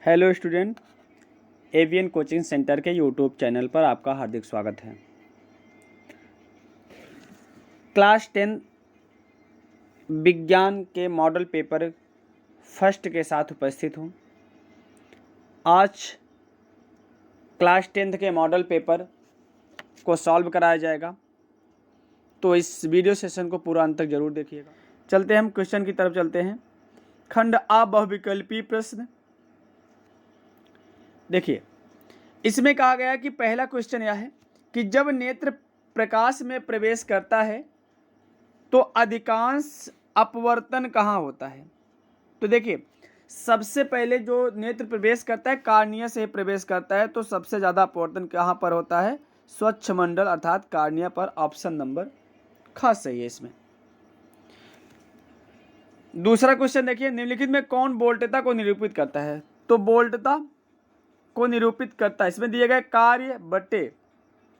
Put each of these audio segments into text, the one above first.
Hello student, avian coaching centre के YouTube channel पर आपका हार्दिक स्वागत है। क्लास 10 विज्ञान के मॉडल पेपर फर्स्ट के साथ उपस्थित हूँ। आज क्लास 10 के मॉडल पेपर को सॉल्व कराया जाएगा, तो इस वीडियो सेशन को पूरा अंत तक जरूर देखिएगा। चलते हैं, हम क्वेश्चन की तरफ चलते हैं। खंड आ बहुविकल्पी प्रश्न। देखिए, इसमें कहा गया है कि पहला क्वेश्चन यह है कि जब नेत्र प्रकाश में प्रवेश करता है तो अधिकांश अपवर्तन कहाँ होता है। तो देखिए, सबसे पहले जो नेत्र प्रवेश करता है कार्निया से प्रवेश करता है, तो सबसे ज़्यादा अपवर्तन कहाँ पर होता है? स्वच्छ मंडल अर्थात कार्निया पर। ऑप्शन नंबर ख सही है इसमें। दूसरा क्वेश्चन देखिए, निम्नलिखित में कौन वोल्टता को निरूपित करता है? तो वोल्टता को निरूपित करता है, इसमें दिए गए कार्य बटे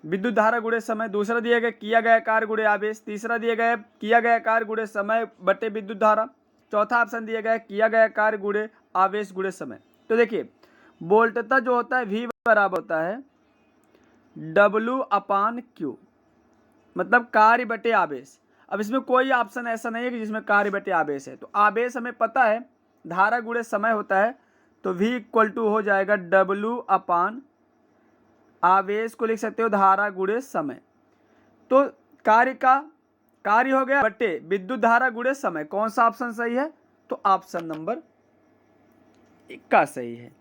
विद्युत धारा गुणे समय। दूसरा दिया गया किया गया कार्य गुणे आवेश। तीसरा दिया गया किया गया कार्य गुणे समय बटे विद्युत धारा। चौथा ऑप्शन दिया गया किया गया कार्य गुणे आवेश गुणे समय। तो देखिए, वोल्टता जो होता है V बराबर होता है W/Q, मतलब कार्य बटे आवेश। अब इसमें कोई ऑप्शन ऐसा नहीं है कि जिसमें कार्य बटे आवेश है, तो आवेश हमें पता है धारा गुणे समय होता है, तो V = हो जाएगा W/ आवेश को लिख सकते हो धारा गुणे समय। तो कार्य हो गया बटे विद्युत धारा गुणे समय। कौन सा ऑप्शन सही है? तो ऑप्शन नंबर का सही है।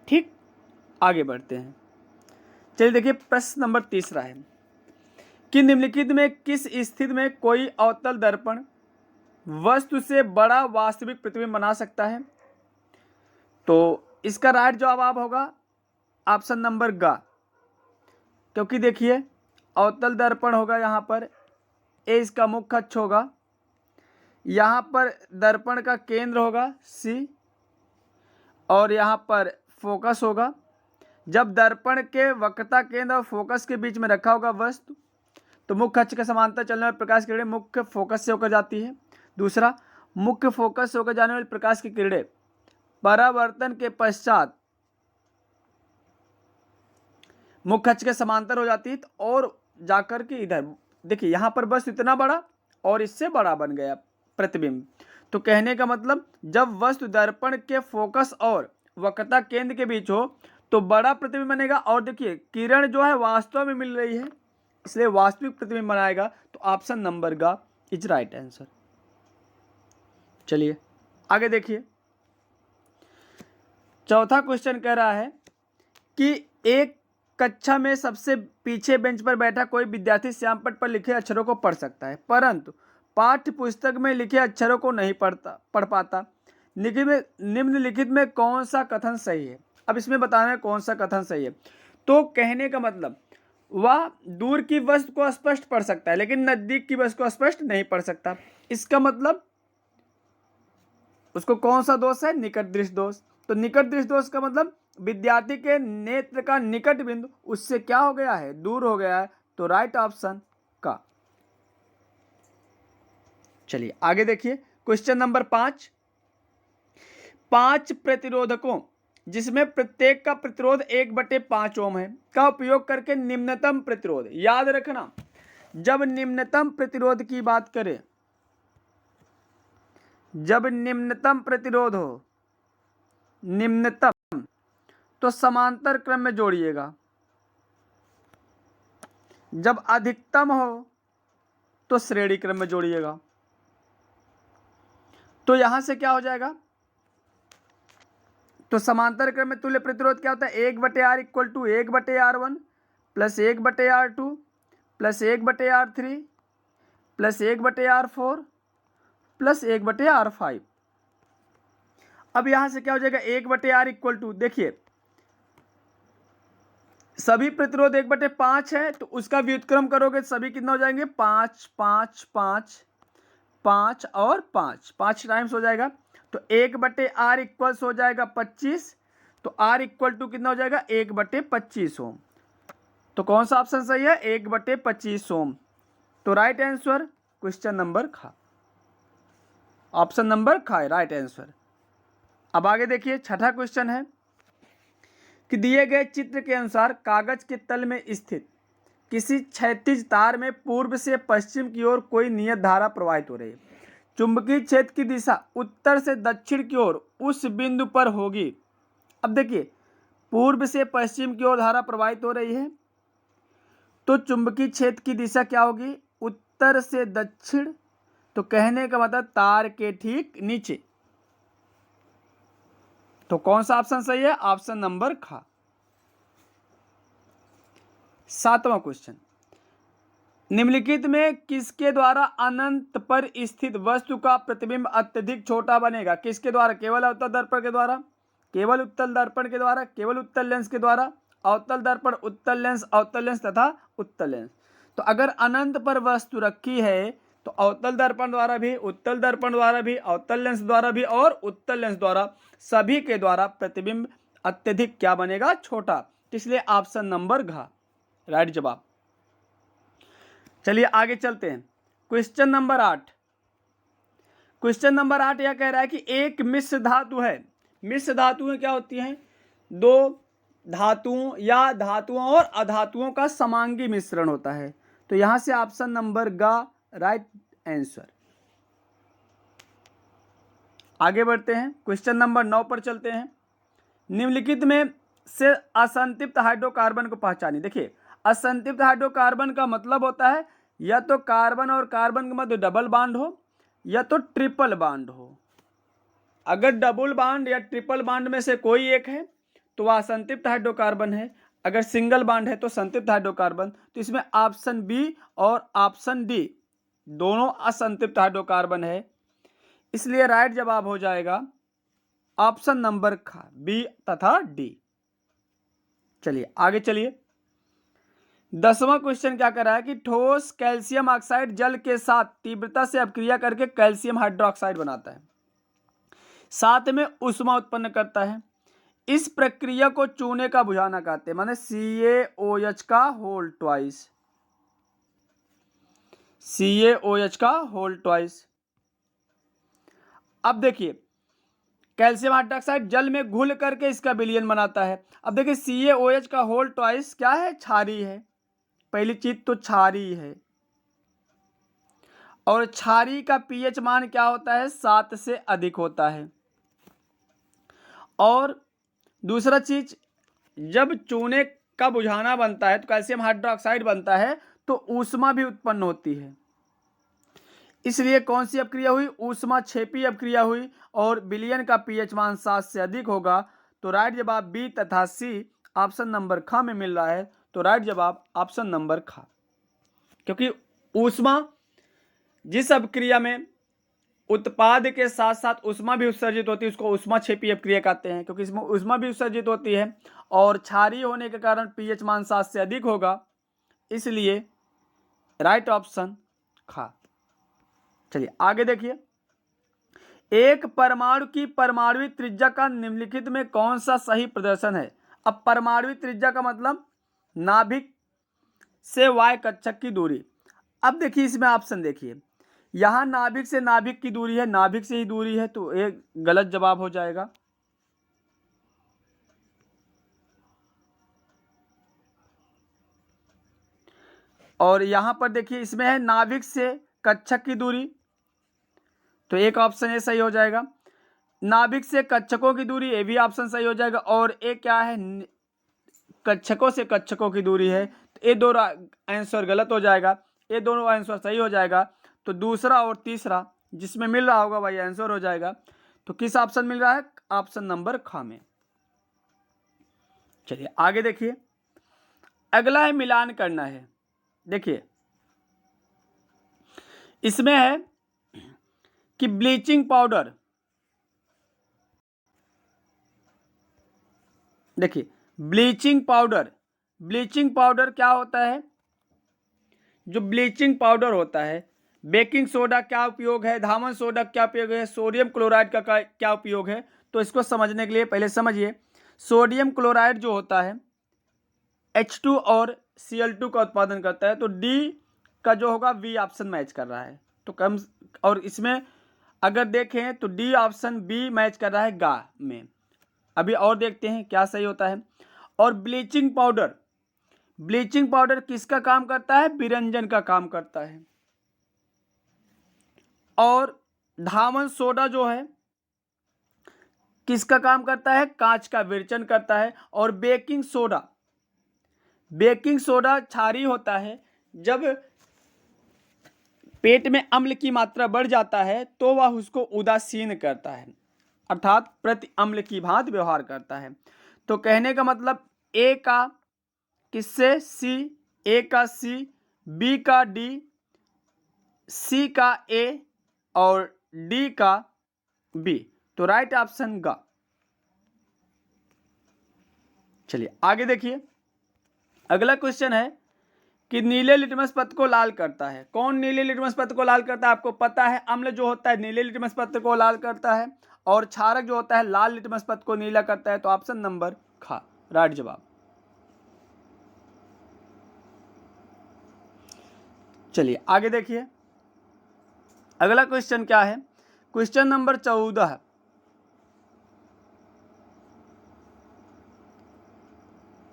ठीक, आगे बढ़ते हैं। चलिए देखिए, प्रश्न नंबर तीसरा है कि निम्नलिखित में किस स्थिति में कोई अवतल दर्पण वस्तु से बड़ा वास्तविक प्रतिबिंब बना सकता है? तो इसका राइट जवाब होगा ऑप्शन नंबर ग, क्योंकि देखिए अवतल दर्पण होगा, यहाँ पर ए इसका मुख्य अक्ष होगा, यहाँ पर दर्पण का केंद्र होगा C, और यहाँ पर फोकस होगा। जब दर्पण के वक्रता केंद्र और फोकस के बीच में रखा होगा वस्तु, तो मुख्य अक्ष के समांतर चलने वाली प्रकाश की किरणें मुख्य फोकस से होकर जाती है। दूसरा, मुख्य फोकस से होकर जाने वाली प्रकाश की किरणें परावर्तन के पश्चात मुख्य अक्ष के समांतर हो जाती है और जाकर के इधर देखिए, यहाँ पर वस्तु इतना बड़ा और इससे बड़ा बन गया प्रतिबिंब। तो कहने का मतलब, जब वस्तु दर्पण के फोकस और वक्रता केंद्र के बीच हो तो बड़ा प्रतिबिंब बनेगा। और देखिए, किरण जो है वास्तव में मिल रही है, इसलिए वास्तविक प्रतिबिंब बनाएगा। तो ऑप्शन नंबर ग इज राइट आंसर। चलिए आगे देखिए, चौथा क्वेश्चन कह रहा है कि एक कक्षा में सबसे पीछे बेंच पर बैठा कोई विद्यार्थी श्यामपट्ट पर लिखे अक्षरों को पढ़ सकता है, परंतु पाठ्य पुस्तक में लिखे अक्षरों को नहीं पढ़ पाता। निम्नलिखित में कौन सा कथन सही है? अब इसमें बताना है कौन सा कथन सही है। तो कहने का मतलब, वह दूर की वस्तु को स्पष्ट पढ़ सकता है लेकिन नजदीक की वस्तु को स्पष्ट नहीं पढ़ सकता। इसका मतलब उसको कौन सा दोष है? निकट दृष्टि दोष। तो निकट दृष्टि दोष का मतलब विद्यार्थी के नेत्र का निकट बिंदु उससे क्या हो गया है? दूर हो गया है। तो राइट ऑप्शन का। चलिए आगे देखिए, क्वेश्चन नंबर 5। 5 प्रतिरोधकों जिसमें प्रत्येक का प्रतिरोध 1/5 ओम है का उपयोग करके निम्नतम प्रतिरोध, याद रखना जब निम्नतम प्रतिरोध की बात करें, जब निम्नतम प्रतिरोध हो, निम्नतम, तो समांतर क्रम में जोड़िएगा। जब अधिकतम हो तो श्रेणी क्रम में जोड़िएगा। तो यहां से क्या हो जाएगा? तो समांतर क्रम में तुल्य प्रतिरोध क्या होता है? 1/R = 1/R1 plus 1/R2 plus 1/R3 plus 1/R4 plus 1/R5। अब यहां से क्या हो जाएगा? 1/R = देखिए, सभी प्रतिरोध 1/5 है, तो उसका व्युत्क्रम करोगे सभी कितना हो जाएंगे? 5 5 5 5 और 5 5 टाइम्स हो जाएगा। तो 1/R इक्वल्स हो जाएगा 25। तो R = कितना हो जाएगा? 1/25 ओम। तो कौन सा ऑप्शन सही है? 1/25 ओम। तो राइट आंसर क्वेश्चन नंबर ख, ऑप्शन नंबर ख राइट आंसर। अब आगे देखिए, छठा क्वेश्चन है कि दिए गए चित्र के अनुसार कागज के तल में स्थित किसी क्षैतिज तार में पूर्व से पश्चिम की ओर कोई नियत धारा प्रवाहित हो रही है। चुंबकीय क्षेत्र की दिशा उत्तर से दक्षिण की ओर उस बिंदु पर होगी। अब देखिए, पूर्व से पश्चिम की ओर धारा प्रवाहित हो रही है, तो चुंबकीय क्षेत्र की दिशा क्या होगी? उत्तर से दक्षिण। तो कहने का मतलब तार के ठीक नीचे। तो कौन सा ऑप्शन सही है? ऑप्शन नंबर ख। सातवां क्वेश्चन, निम्नलिखित में किसके द्वारा अनंत पर स्थित वस्तु का प्रतिबिंब अत्यधिक छोटा बनेगा? किसके द्वारा? केवल अवतल दर्पण के द्वारा, केवल उत्तल दर्पण के द्वारा, केवल उत्तल लेंस के द्वारा, अवतल दर्पण, उत्तल लेंस तथा उत्तल लेंस। तो अगर अनंत पर वस्तु रखी है तो अवतल दर्पण द्वारा भी, उत्तल दर्पण द्वारा भी, अवतल लेंस द्वारा भी और उत्तल लेंस द्वारा, सभी के द्वारा प्रतिबिंब अत्यधिक क्या बनेगा? छोटा। इसलिए ऑप्शन नंबर घ राइट जवाब। चलिए आगे चलते हैं। Question number 8। क्वेश्चन नंबर 8 यह कह रहा है कि एक मिश्र धातु है। मिश्र धातुएं क्या होती हैं? दो धातुओं या धातुओं और अधातुओं का समांगी मिश्रण होता है। तो यहां से ऑप्शन नंबर ग राइट आंसर। आगे बढ़ते हैं, क्वेश्चन नंबर 9 पर चलते हैं। निम्नलिखित में से असंतृप्त हाइड्रोकार्बन को पहचानिए। देखिए, असंतृप्त हाइड्रोकार्बन का मतलब होता है या तो कार्बन और कार्बन के मध्य डबल बॉन्ड हो या तो ट्रिपल बॉन्ड हो। अगर डबल बॉन्ड या ट्रिपल बॉन्ड में से कोई एक है तो वह असंतृप्त हाइड्रोकार्बन है। अगर सिंगल बॉन्ड है तो संतृप्त हाइड्रोकार्बन। तो इसमें ऑप्शन बी और ऑप्शन डी दोनों असंतृप्त हाइड्रोकार्बन है। इसलिए राइट जवाब हो जाएगा ऑप्शन नंबर ख, बी तथा डी। चलिए आगे चलिए। 10वां क्वेश्चन क्या कर रहा है कि ठोस कैल्शियम ऑक्साइड जल के साथ तीव्रता से अपक्रिया करके कैल्शियम हाइड्रोक्साइड बनाता है, साथ में ऊष्मा उत्पन्न करता है। इस प्रक्रिया को चूने का बुझाना कहते हैं, माने CaOH का होल ट्वाइस। CaOH का होल ट्वाइस। अब देखिए, कैल्शियम हाइड्रोक्साइड जल में घुल करके इसका विलयन बनाता है। अब देखिए, CaOH का होल ट्वाइस क्या है? क्षारीय है। पहली चीज तो क्षारीय है, और क्षारीय का pH मान क्या होता है? 7 से अधिक होता है। और दूसरा चीज, जब चूने का बुझाना बनता है तो कैल्शियम हाइड्रोक्साइड बनता है तो ऊष्मा भी उत्पन्न होती है। इसलिए कौन सी अपक्रिया हुई? ऊष्मा क्षेपी अपक्रिया हुई और विलयन का pH मान 7 से अधिक होगा। तो राइट जवाब बी तथा सी ऑप्शन नंबर ख में मिल रहा है। तो राइट जवाब ऑप्शन नंबर ख, क्योंकि ऊष्मा जिस अपक्रिया में उत्पाद के साथ साथ ऊष्मा भी उत्सर्जित होती है उसको ऊष्मा क्षेपी अपक्रिया कहते हैं, क्योंकि इसमें ऊष्मा भी उत्सर्जित होती है और क्षारीय होने के कारण pH मान 7 से अधिक होगा। इसलिए राइट ऑप्शन ख। चलिए आगे देखिए, एक परमाणु की परमाणुविक त्रिज्या का निम्नलिखित में कौन सा सही प्रदर्शन है? अब परमाणुविक त्रिज्या का मतलब नाभिक से वाय कक्षक की दूरी। अब देखिए, इसमें ऑप्शन देखिए, यहां नाभिक से नाभिक की दूरी है, नाभिक से ही दूरी है, तो एक गलत जवाब हो जाएगा। और यहां पर देखिए, इसमें है नाभिक से कक्षक की दूरी, तो एक ऑप्शन ये सही हो जाएगा। नाभिक से कक्षकों की दूरी, ये भी ऑप्शन सही हो जाएगा। और एक क्या है? कक्षकों से कक्षकों की दूरी है, तो ये दो आंसर गलत हो जाएगा, ये दोनों आंसर सही हो जाएगा। तो दूसरा और तीसरा जिसमें मिल रहा होगा वही आंसर हो जाएगा। तो किस ऑप्शन मिल रहा है? ऑप्शन नंबर ख में। चलिए आगे देखिए, अगला है मिलान करना है। देखिए, इसमें है कि ब्लीचिंग पाउडर, देखिए ब्लीचिंग पाउडर क्या होता है? जो ब्लीचिंग पाउडर होता है, बेकिंग सोडा क्या उपयोग है, धामन सोडा क्या उपयोग है, सोडियम क्लोराइड का क्या उपयोग है? तो इसको समझने के लिए पहले समझिए, सोडियम क्लोराइड जो होता है H2 और Cl2 का उत्पादन करता है, तो डी का जो होगा वी ऑप्शन मैच कर रहा है। तो कम, और इसमें अगर देखें तो डी ऑप्शन बी मैच कर रहा है गा में। अभी और देखते हैं क्या सही होता है। और ब्लीचिंग पाउडर, ब्लीचिंग पाउडर किसका काम करता है? विरंजन का काम करता है। और धामन सोडा जो है किसका काम करता है? कांच का विरचन करता है। और बेकिंग सोडा, बेकिंग सोडा क्षारीय होता है। जब पेट में अम्ल की मात्रा बढ़ जाता है तो वह उसको उदासीन करता है, अर्थात प्रति अम्ल की भांति व्यवहार करता है। तो कहने का मतलब ए का किससे? सी, ए का सी, बी का डी, सी का ए और डी का बी। तो राइट ऑप्शन गा। चलिए आगे देखिए, अगला क्वेश्चन है कि नीले लिटमस पत्र को लाल करता है। कौन नीले लिटमस पत्र को लाल करता है? आपको पता है अम्ल जो होता है नीले लिटमस पत्र को लाल करता है, और क्षारक जो होता है लाल लिटमस पत्र को नीला करता है। तो ऑप्शन नंबर खा राइट जवाब। चलिए आगे देखिए, अगला क्वेश्चन क्या है? Question number 14।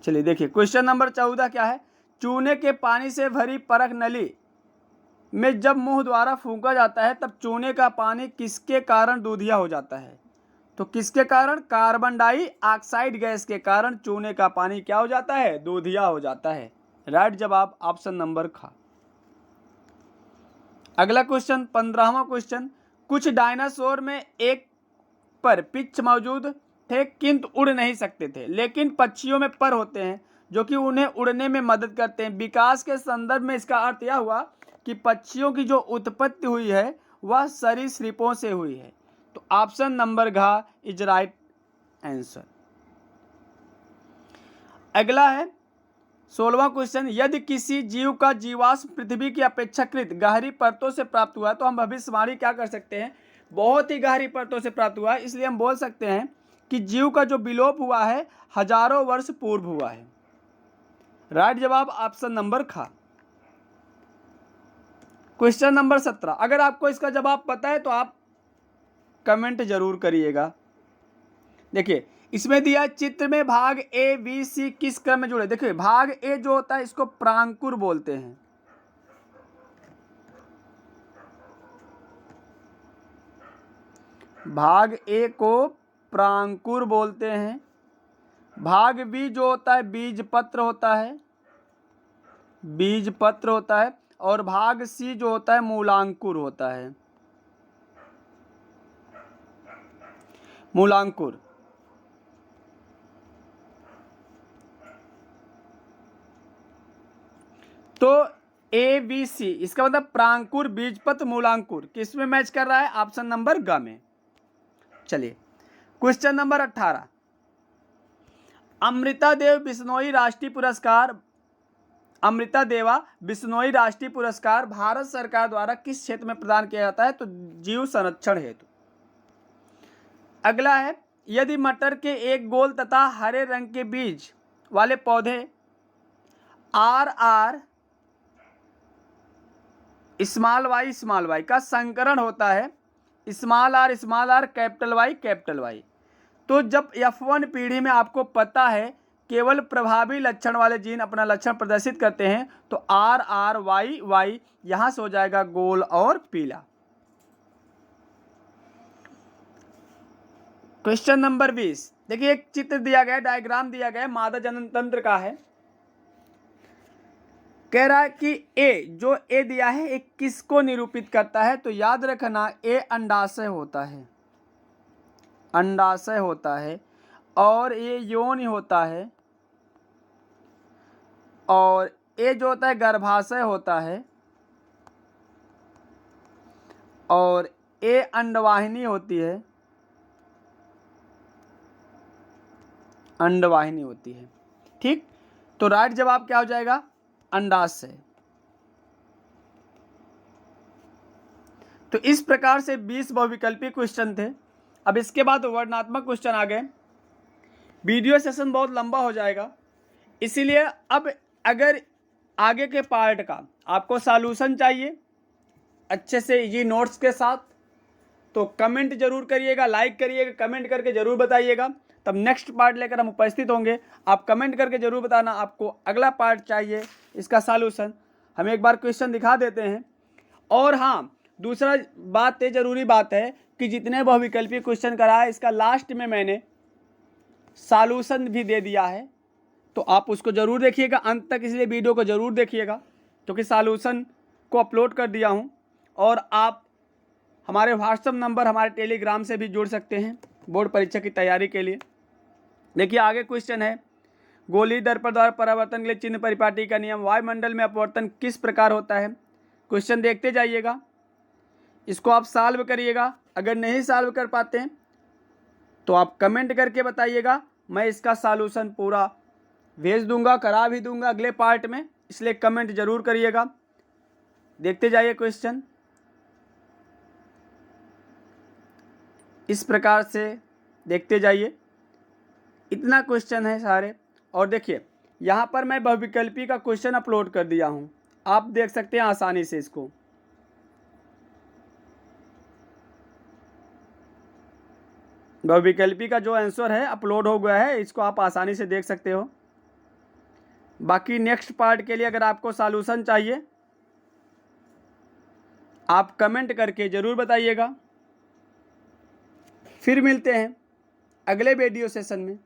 चलिए देखिए, क्वेश्चन नंबर 14 क्या है? चूने के पानी से भरी परख नली में जब मुंह द्वारा फूंका जाता है तब चूने का पानी किसके कारण दूधिया हो जाता है? तो किसके कारण? कार्बन डाइऑक्साइड गैस के कारण चूने का पानी क्या हो जाता है? दूधिया हो जाता है। राइट जवाब ऑप्शन नंबर खा। अगला क्वेश्चन 15वां क्वेश्चन, कुछ डायनासोर में एक पर पिच मौजूद थे किंतु उड़ नहीं सकते थे, लेकिन पक्षियों में पर होते हैं जो कि उन्हें उड़ने में मदद करते हैं। विकास के संदर्भ में इसका अर्थ यह हुआ कि पक्षियों की जो उत्पत्ति हुई है वह सरीसृपों से हुई है। तो ऑप्शन नंबर घ इज राइट आंसर। अगला है 16वां क्वेश्चन, यदि किसी जीव का जीवाश्म पृथ्वी की अपेक्षाकृत गहरी परतों से प्राप्त हुआ है तो हम भविष्यवाणी क्या कर सकते हैं? बहुत ही गहरी परतों से प्राप्त हुआ है, इसलिए हम बोल सकते हैं कि जीव का जो विलोप हुआ है हजारों वर्ष पूर्व हुआ है। राइट जवाब ऑप्शन नंबर खा। क्वेश्चन नंबर 17, अगर आपको इसका जवाब पता है तो आप कमेंट जरूर करिएगा। देखिए इसमें दिया चित्र में भाग ए बी सी किस क्रम में जुड़े। देखिए भाग ए जो होता है इसको प्रांकुर बोलते हैं, भाग ए को प्रांकुर बोलते हैं। भाग बी जो होता है बीजपत्र होता है, बीजपत्र होता है। और भाग सी जो होता है मूलांकुर होता है, मूलांकुर। तो ए बी सी इसका मतलब प्रांकुर बीजपत्र मूलांकुर किस में मैच कर रहा है? ऑप्शन नंबर ग में। चलिए क्वेश्चन नंबर 18, अमृता देव बिश्नोई राष्ट्रीय पुरस्कार, अमृता देवा बिश्नोई राष्ट्रीय पुरस्कार भारत सरकार द्वारा किस क्षेत्र में प्रदान किया जाता है? तो जीव संरक्षण हेतु। अगला है, यदि मटर के एक गोल तथा हरे रंग के बीज वाले पौधे RR स्मॉल वाई का संकरण होता है, स्मॉल आर कैपिटल वाई, तो जब F1 पीढ़ी में आपको पता है केवल प्रभावी लक्षण वाले जीन अपना लक्षण प्रदर्शित करते हैं, तो RRYY यहां से हो जाएगा गोल और पीला। क्वेश्चन नंबर 20, देखिए एक चित्र दिया गया, डायग्राम दिया गया, मादा जनन तंत्र का है। कह रहा है कि ए जो ए दिया है एक किसको निरूपित करता है? तो याद रखना ए अंडाशय होता है, अंडाशय होता है, और ये योनि होता है, और ए जो होता है गर्भाशय होता है, और ए अंडवाहिनी होती है, अंडवाहिनी होती है। ठीक, तो राइट जवाब क्या हो जाएगा? अंडाशय। तो इस प्रकार से 20 बहुविकल्पी क्वेश्चन थे। अब इसके बाद वर्णनात्मक क्वेश्चन आ गए। वीडियो सेशन बहुत लंबा हो जाएगा, इसीलिए अब अगर आगे के पार्ट का आपको सॉल्यूशन चाहिए अच्छे से इजी नोट्स के साथ, तो कमेंट जरूर करिएगा, लाइक करिएगा, कमेंट करके जरूर बताइएगा। तब नेक्स्ट पार्ट लेकर हम उपस्थित होंगे। आप कमेंट करके जरूर बताना आपको अगला पार्ट चाहिए इसका सॉल्यूशन। हम एक बार क्वेश्चन दिखा देते हैं। और हाँ, दूसरा बात है, ज़रूरी बात है कि जितने बहुविकल्पी क्वेश्चन कराए इसका लास्ट में मैंने सॉल्यूशन भी दे दिया है, तो आप उसको ज़रूर देखिएगा अंत तक, इसलिए वीडियो को ज़रूर देखिएगा क्योंकि सॉल्यूशन को अपलोड कर दिया हूँ। और आप हमारे व्हाट्सएप नंबर, हमारे टेलीग्राम से भी जुड़ सकते हैं बोर्ड परीक्षा की तैयारी के लिए। देखिए आगे क्वेश्चन है, गोलीय दर्पण द्वारा परावर्तन के लिए चिन्ह परिपाटी का नियम, वायुमंडल में अपवर्तन किस प्रकार होता है। क्वेश्चन देखते जाइएगा, इसको आप सॉल्व करिएगा। अगर नहीं सॉल्व कर पाते हैं तो आप कमेंट करके बताइएगा, मैं इसका सॉल्यूशन पूरा भेज दूंगा, करा भी दूंगा अगले पार्ट में, इसलिए कमेंट जरूर करिएगा। देखते जाइए क्वेश्चन इस प्रकार से, देखते जाइए, इतना क्वेश्चन है सारे। और देखिए यहाँ पर मैं बहुविकल्पी का क्वेश्चन अपलोड कर दिया हूँ, आप देख सकते हैं आसानी से इसको। बहुविकल्पी का जो आंसर है अपलोड हो गया है, इसको आप आसानी से देख सकते हो। बाकी नेक्स्ट पार्ट के लिए अगर आपको सॉल्यूशन चाहिए आप कमेंट करके ज़रूर बताइएगा। फिर मिलते हैं अगले वीडियो सेशन में।